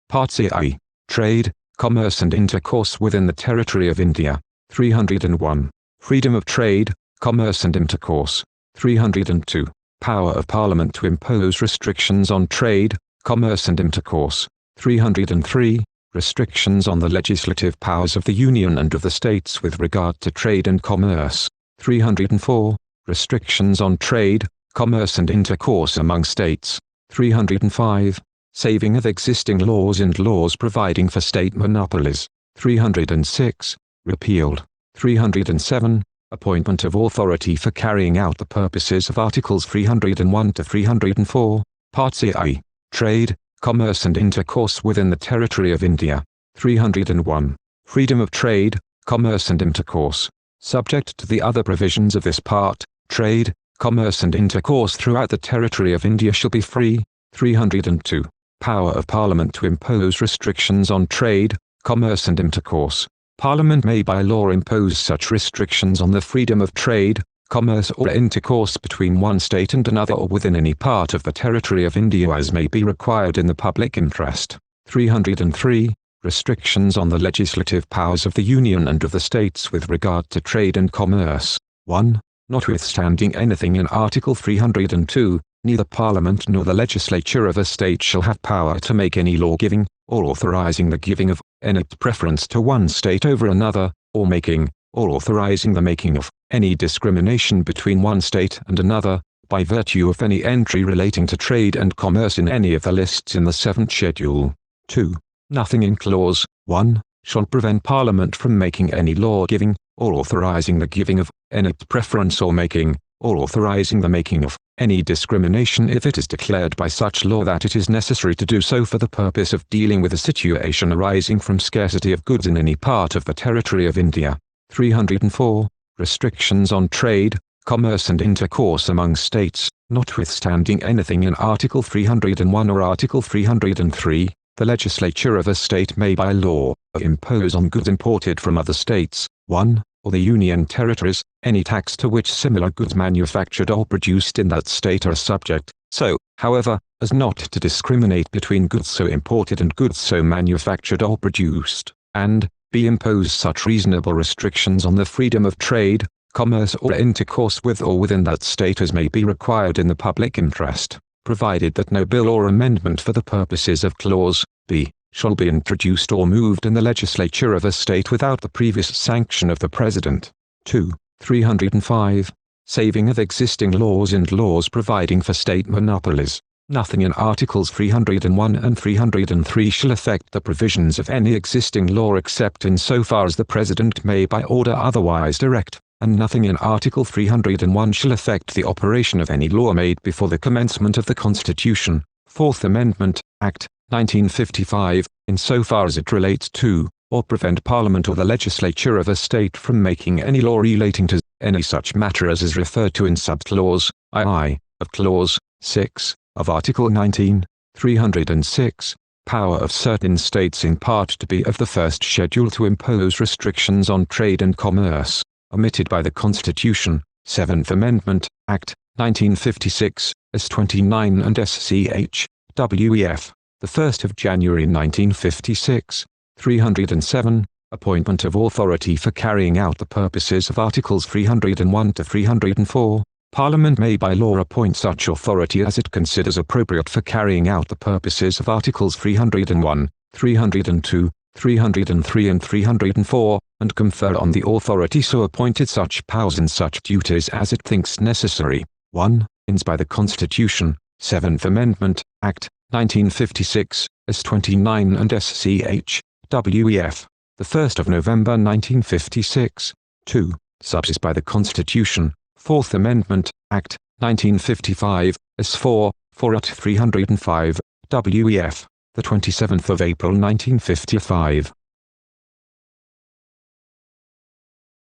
Part XIII. Trade, Commerce and Intercourse within the Territory of India. 301. Freedom of Trade, Commerce and Intercourse. 302. Power of Parliament to impose restrictions on trade, commerce and intercourse. 303. Restrictions on the legislative powers of the Union and of the States with regard to trade and commerce. 304. Restrictions on trade, commerce and intercourse among states. 305. Saving of existing laws and laws providing for state monopolies. 306. Repealed. 307. Appointment of authority for carrying out the purposes of Articles 301 to 304, Part XIII. Trade, Commerce and Intercourse within the Territory of India. 301. Freedom of Trade, Commerce and Intercourse. Subject to the other provisions of this part, trade, commerce and intercourse throughout the Territory of India shall be free. 302. Power of Parliament to impose restrictions on trade, commerce and intercourse. Parliament may by law impose such restrictions on the freedom of trade, commerce or intercourse between one state and another or within any part of the Territory of India as may be required in the public interest. 303. Restrictions on the legislative powers of the Union and of the States with regard to trade and commerce. 1. Notwithstanding anything in Article 302, neither Parliament nor the legislature of a state shall have power to make any law giving, or authorizing the giving of, any preference to one state over another, or making, or authorizing the making of, any discrimination between one state and another, by virtue of any entry relating to trade and commerce in any of the lists in the 7th Schedule. 2. Nothing in Clause 1 shall prevent Parliament from making any law giving, or authorizing the giving of, any preference or making, or authorizing the making of, any discrimination if it is declared by such law that it is necessary to do so for the purpose of dealing with a situation arising from scarcity of goods in any part of the Territory of India. 304. Restrictions on trade, commerce and intercourse among states. Notwithstanding anything in Article 301 or Article 303, the legislature of a state may by law impose on goods imported from other states, 1, or the Union territories, any tax to which similar goods manufactured or produced in that state are subject, so, however, as not to discriminate between goods so imported and goods so manufactured or produced, and, b. impose such reasonable restrictions on the freedom of trade, commerce or intercourse with or within that state as may be required in the public interest, provided that no bill or amendment for the purposes of Clause b. shall be introduced or moved in the legislature of a state without the previous sanction of the President. 2. 305. Saving of existing laws and laws providing for state monopolies. Nothing in Articles 301 and 303 shall affect the provisions of any existing law except in so far as the President may by order otherwise direct, and nothing in Article 301 shall affect the operation of any law made before the commencement of the Constitution, 4th Amendment, Act, 1955, in so far as it relates to, or prevent Parliament or the legislature of a state from making any law relating to, any such matter as is referred to in subclause II, of Clause 6, of Article 19, 306, power of certain states in Part to be of the 1st Schedule to impose restrictions on trade and commerce, omitted by the Constitution, 7th Amendment, Act, 1956, as 29 and SCH, WEF. The 1st of January 1956, 307, appointment of authority for carrying out the purposes of Articles 301 to 304, Parliament may by law appoint such authority as it considers appropriate for carrying out the purposes of Articles 301, 302, 303 and 304, and confer on the authority so appointed such powers and such duties as it thinks necessary. 1. Ins by the Constitution, 7th Amendment, Act, 1956, as 29 and SCH, WEF, the 1st of November 1956. 2. Subs by the Constitution, 4th Amendment, Act, 1955, as 4 at 305, WEF, the 27th of April 1955.